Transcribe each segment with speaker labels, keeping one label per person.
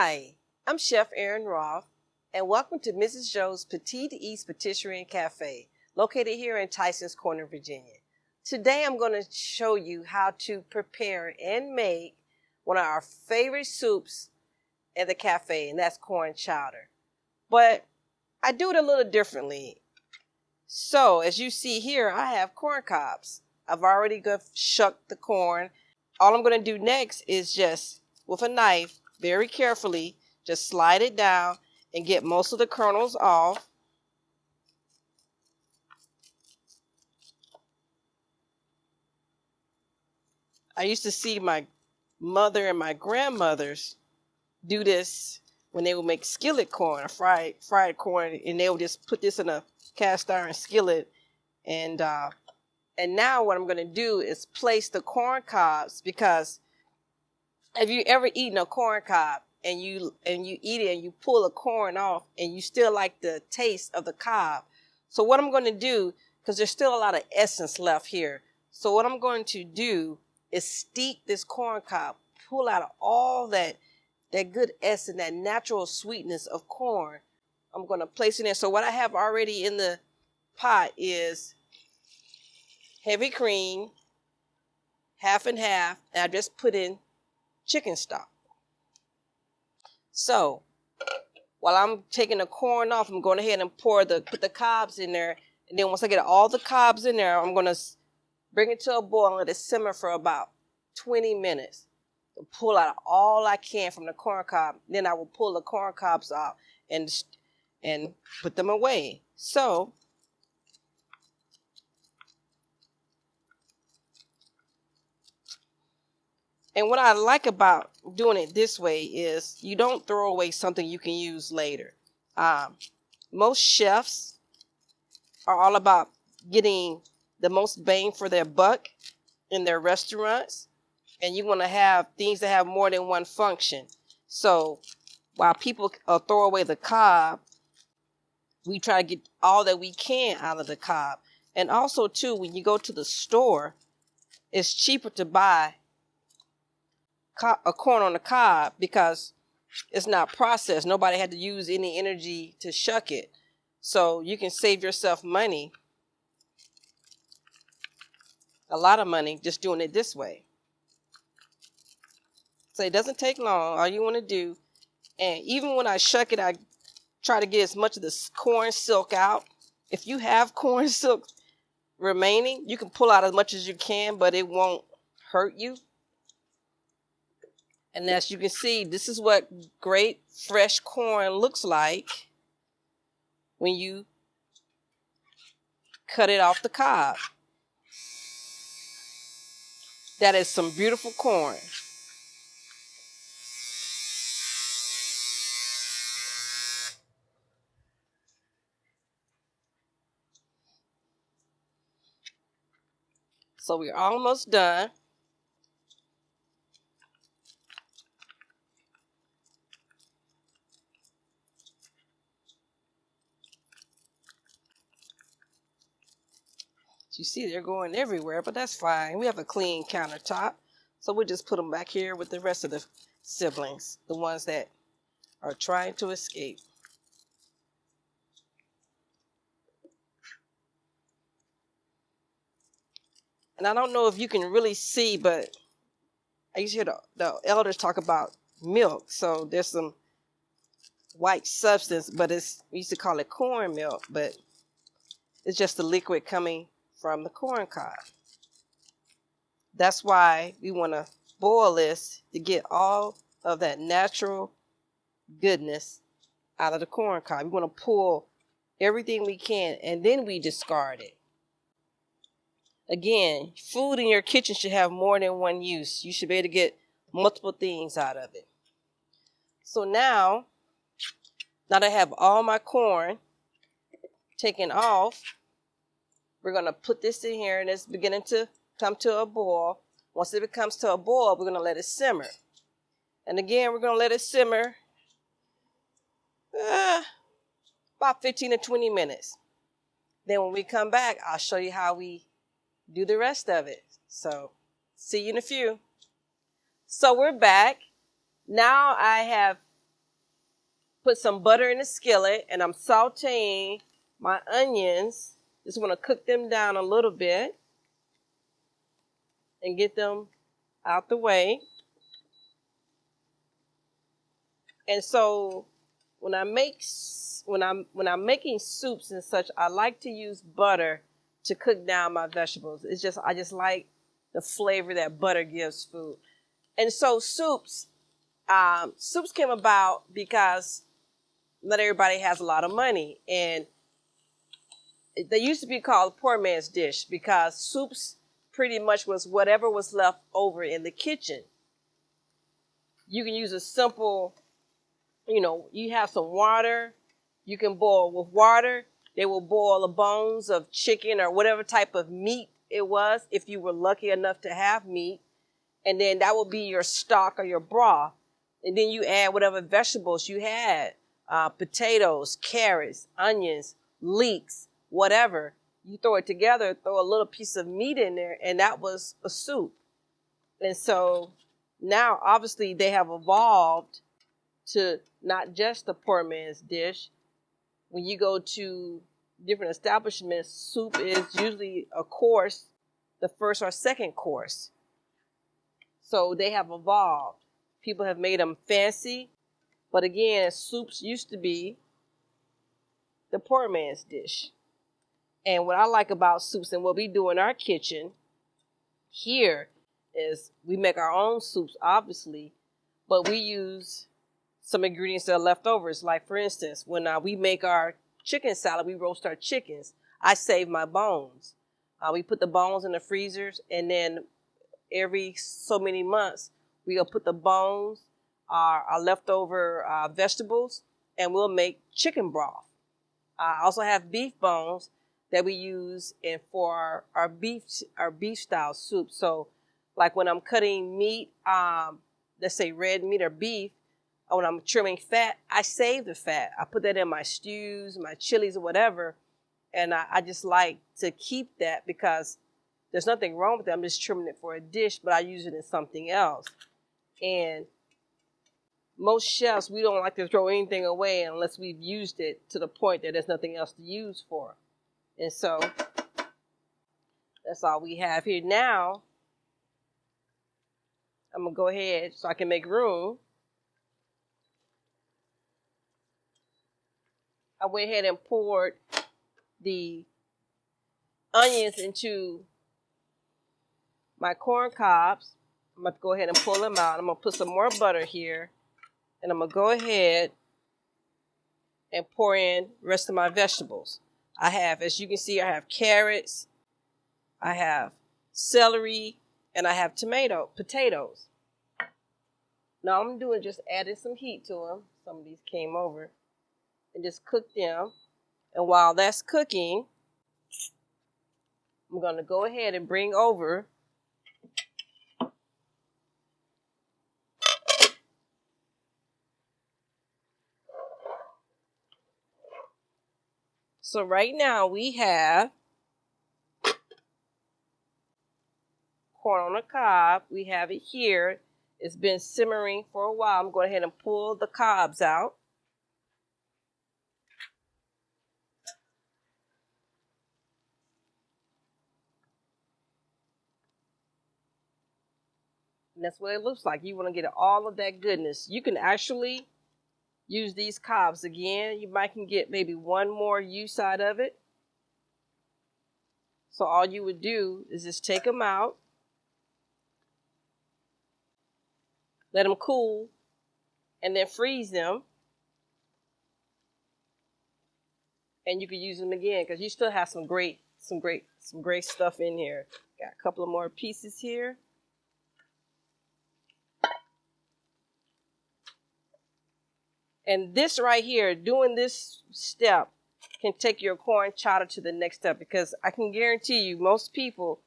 Speaker 1: Hi, I'm Chef Erin Roth, and welcome to Mrs. Joe's Petite Patisserie and Cafe, located here in Tysons Corner, Virginia. Today I'm going to show you how to prepare and make one of our favorite soups at the cafe, and that's corn chowder. But I do it a little differently. So, as you see here, I have corn cobs. I've already shucked the corn. All I'm going to do next is just, with a knife, very carefully, just slide it down and get most of the kernels off. I used to see my mother and my grandmothers do this when they would make skillet corn, fried corn, and they would just put this in a cast iron skillet. And now what I'm going to do is place the corn cobs, because have you ever eaten a corn cob and you eat it and you pull the corn off and you still like the taste of the cob? So what I'm going to do, because there's still a lot of essence left here, so what I'm going to do is steep this corn cob, pull out all that good essence, that natural sweetness of corn. I'm going to place it in. So what I have already in the pot is heavy cream, half and half, and I just put in chicken stock. So while I'm taking the corn off, I'm going ahead and put the cobs in there. And then once I get all the cobs in there, I'm going to bring it to a boil and let it simmer for about 20 minutes. To pull out all I can from the corn cob. Then I will pull the corn cobs out and put them away. So and what I like about doing it this way is you don't throw away something you can use later. Most chefs are all about getting the most bang for their buck in their restaurants. And you want to have things that have more than one function. So while people throw away the cob, we try to get all that we can out of the cob. And also, too, when you go to the store, it's cheaper to buy a corn on the cob because it's not processed. Nobody had to use any energy to shuck it. So you can save yourself money, a lot of money, just doing it this way. So it doesn't take long. All you want to do, and even when I shuck it, I try to get as much of the corn silk out. If you have corn silk remaining, you can pull out as much as you can, but it won't hurt you. And as you can see, this is what great fresh corn looks like when you cut it off the cob. That is some beautiful corn. So we're almost done. You see they're going everywhere, but that's fine. We have a clean countertop, so we'll just put them back here with the rest of the siblings, the ones that are trying to escape. And I don't know if you can really see, but I used to hear the elders talk about milk. So there's some white substance, but we used to call it corn milk, but it's just the liquid coming from the corn cob. That's why we want to boil this to get all of that natural goodness out of the corn cob. We want to pull everything we can, and then we discard it. Again, food in your kitchen should have more than one use. You should be able to get multiple things out of it. So now that I have all my corn taken off, we're going to put this in here, and it's beginning to come to a boil. Once it comes to a boil, we're going to let it simmer. And again, we're going to let it simmer about 15 to 20 minutes. Then when we come back, I'll show you how we do the rest of it. So see you in a few. So we're back. Now I have Put some butter in the skillet, and I'm sauteing my onions. Just want to cook them down a little bit and get them out the way. And so when I make when I'm making soups and such, I like to use butter to cook down my vegetables. I just like the flavor that butter gives food. And so soups came about because not everybody has a lot of money, and they used to be called poor man's dish because soups pretty much was whatever was left over in the kitchen. You can use a simple, you have some water, you can boil with water. They will boil the bones of chicken or whatever type of meat it was, if you were lucky enough to have meat. And then that will be your stock or your broth. And then you add whatever vegetables you had, potatoes, carrots, onions, leeks, whatever. You throw it together, throw a little piece of meat in there, and that was a soup. And so now, obviously, they have evolved to not just a poor man's dish. When you go to different establishments, soup is usually a course, the first or second course. So they have evolved. People have made them fancy. But again, soups used to be the poor man's dish. And what I like about soups and what we do in our kitchen here is we make our own soups, obviously, but we use some ingredients that are leftovers. Like, for instance, when we make our chicken salad, we roast our chickens. I save my bones. We put the bones in the freezers, and then every so many months, we'll put the bones, our leftover vegetables, and we'll make chicken broth. I also have beef bones that we use for our beef style soup. So, like when I'm cutting meat, let's say red meat or beef, or when I'm trimming fat, I save the fat. I put that in my stews, my chilies, or whatever, and I just like to keep that because there's nothing wrong with it. I'm just trimming it for a dish, but I use it in something else. And most chefs, we don't like to throw anything away unless we've used it to the point that there's nothing else to use for. And so that's all we have here. Now, I'm going to go ahead so I can make room. I went ahead and poured the onions into my corn cobs. I'm going to go ahead and pull them out. I'm going to put some more butter here. And I'm going to go ahead and pour in the rest of my vegetables. I have, as you can see, I have carrots, I have celery, and I have potatoes. Now all I'm doing is just adding some heat to them. Some of these came over. And just cook them. And while that's cooking, I'm going to go ahead and bring over so right now we have corn on the cob. We have it here. It's been simmering for a while. I'm going ahead and pull the cobs out. And that's what it looks like. You want to get all of that goodness. You can actually use these cobs again. You might can get maybe one more use out of it. So all you would do is just take them out, let them cool, and then freeze them. And you could use them again because you still have some great stuff in here. Got a couple of more pieces here. And this right here, doing this step can take your corn chowder to the next step because I can guarantee you most people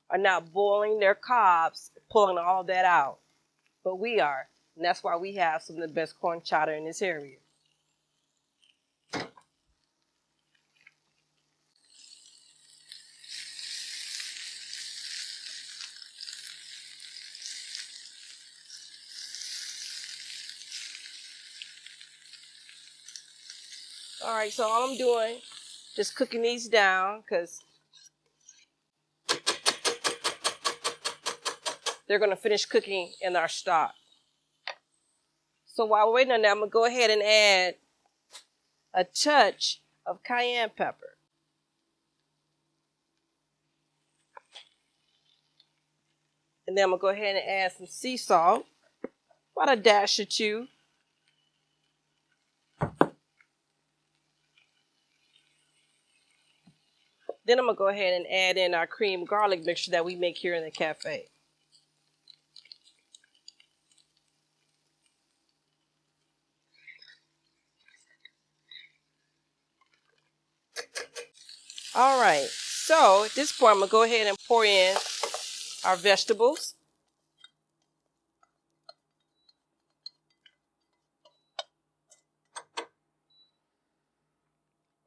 Speaker 1: are not boiling their cobs, pulling all of that out. But we are. And that's why we have some of the best corn chowder in this area. All right, so all I'm doing, just cooking these down because they're going to finish cooking in our stock. So while we're waiting on that, I'm going to go ahead and add a touch of cayenne pepper. And then I'm going to go ahead and add some sea salt, about a dash or two. Then I'm going to go ahead and add in our cream garlic mixture that we make here in the cafe. All right, so at this point, I'm going to go ahead and pour in our vegetables.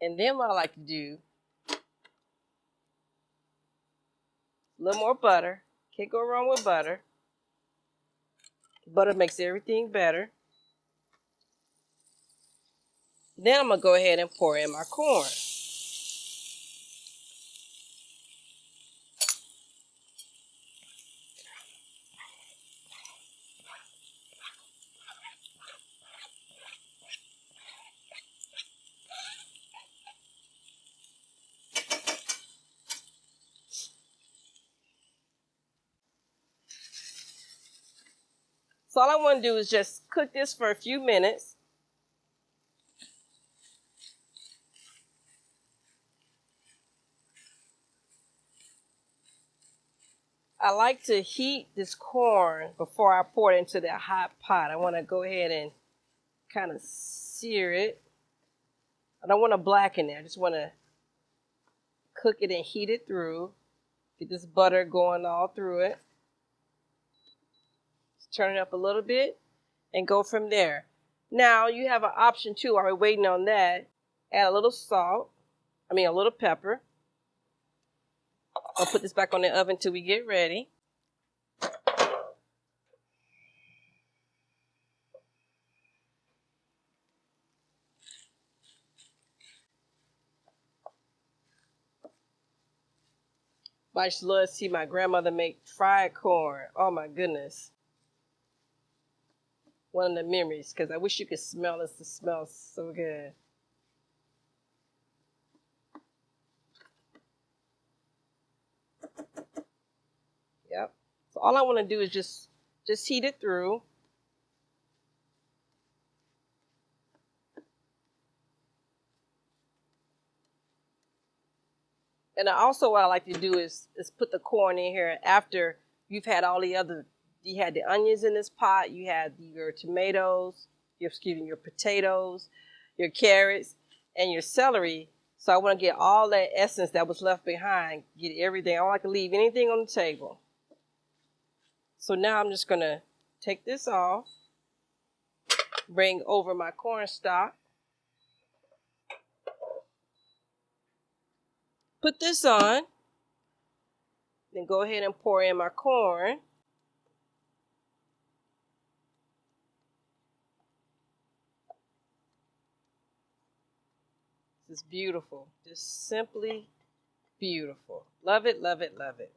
Speaker 1: And then what I like to do, a little more butter. Can't go wrong with butter. Butter makes everything better. Then I'm going to go ahead and pour in my corn. So all I want to do is just cook this for a few minutes. I like to heat this corn before I pour it into that hot pot. I want to go ahead and kind of sear it. I don't want to blacken it. I just want to cook it and heat it through. Get this butter going all through it. Just turn it up a little bit and go from there. Now you have an option too while we're waiting on that. Add a little a little pepper. I'll put this back on the oven till we get ready. But I just love to see my grandmother make fried corn. Oh my goodness. One of the memories, because I wish you could smell this. It smells so good. Yep. So all I want to do is just heat it through. And also what I like to do is put the corn in here after you've had you had the onions in this pot, you had your tomatoes, your potatoes, your carrots, and your celery. So I want to get all that essence that was left behind, get everything. I don't like to leave anything on the table. So now I'm just going to take this off, bring over my cornstarch, put this on, then go ahead and pour in my corn. This is beautiful, just simply beautiful. Love it, love it, love it.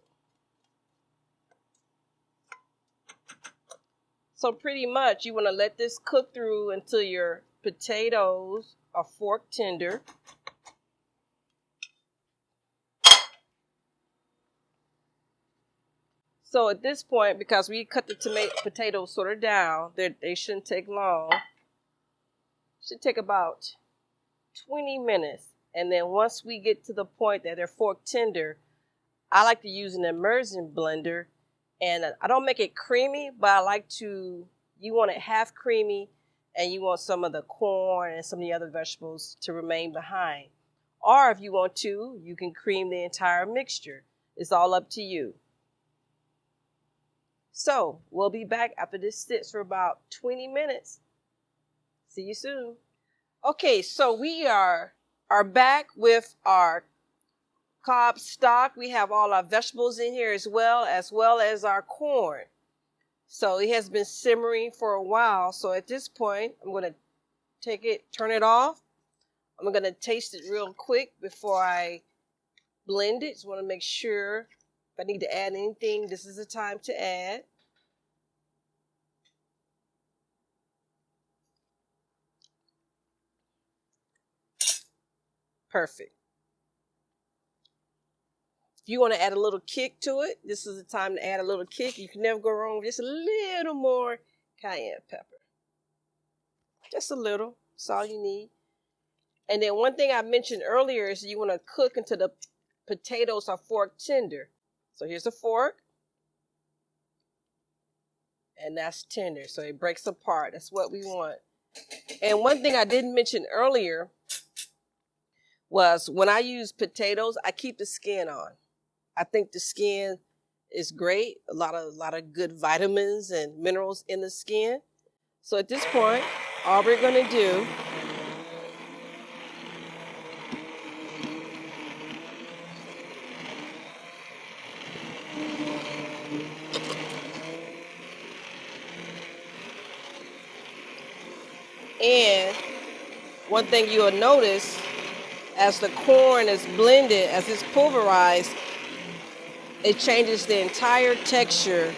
Speaker 1: So pretty much you want to let this cook through until your potatoes are fork tender. So at this point, because we cut the potatoes sort of down, they shouldn't take long. Should take about 20 minutes. And then once we get to the point that they're fork tender, I like to use an immersion blender. And I don't make it creamy, but you want it half creamy, and you want some of the corn and some of the other vegetables to remain behind. Or if you want to, you can cream the entire mixture. It's all up to you. So we'll be back after this sits for about 20 minutes. See you soon. Okay, so we are back with our Cobb stock. We have all our vegetables in here as well as our corn. So it has been simmering for a while. So at this point, I'm going to turn it off. I'm going to taste it real quick before I blend it. Just want to make sure if I need to add anything, this is the time to add. Perfect. If you want to add a little kick to it, this is the time to add a little kick. You can never go wrong with just a little more cayenne pepper. Just a little. That's all you need. And then one thing I mentioned earlier is you want to cook until the potatoes are fork tender. So here's a fork. And that's tender. So it breaks apart. That's what we want. And one thing I didn't mention earlier was when I use potatoes, I keep the skin on. I think the skin is great. A lot of good vitamins and minerals in the skin. So at this point, all we're going to do and one thing you'll notice as the corn is blended, as it's pulverized, it changes the entire texture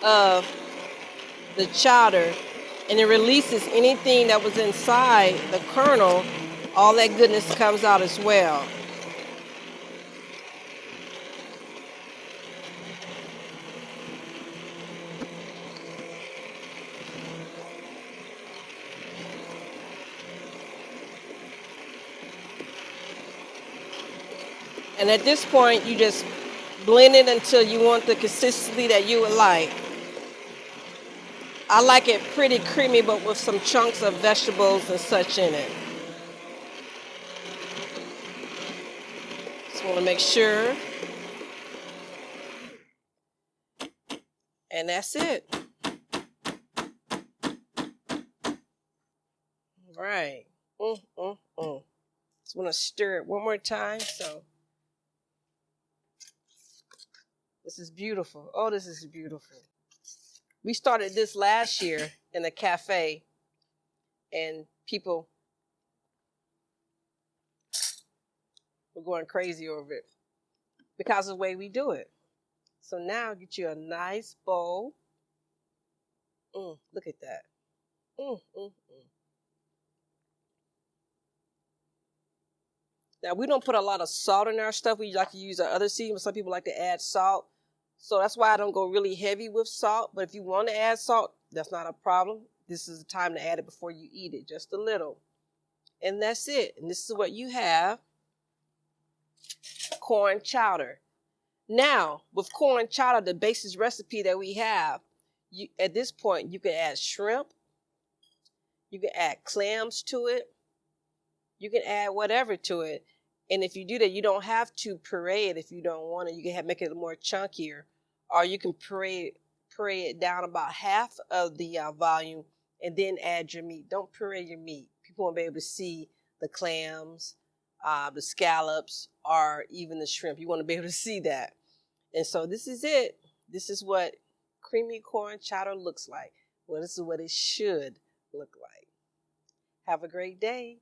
Speaker 1: of the chowder, and it releases anything that was inside the kernel. All that goodness comes out as well. And at this point, you just blend it until you want the consistency that you would like. I like it pretty creamy, but with some chunks of vegetables and such in it. Just want to make sure. And that's it. All right. Just want to stir it one more time. So this is beautiful. Oh, this is beautiful. We started this last year in a cafe, and people were going crazy over it because of the way we do it. So now get you a nice bowl. Look at that. Now, we don't put a lot of salt in our stuff. We like to use our other seasonings. Some people like to add salt. So that's why I don't go really heavy with salt. But if you want to add salt, that's not a problem. This is the time to add it before you eat it, just a little. And that's it. And this is what you have. Corn chowder. Now, with corn chowder, the basic recipe that we have, at this point, you can add shrimp. You can add clams to it. You can add whatever to it. And if you do that, you don't have to puree it if you don't want it. You can make it more chunkier. Or you can puree it down about half of the volume and then add your meat. Don't puree your meat. People won't be able to see the clams, the scallops, or even the shrimp. You want to be able to see that. And so this is it. This is what creamy corn chowder looks like. Well, this is what it should look like. Have a great day.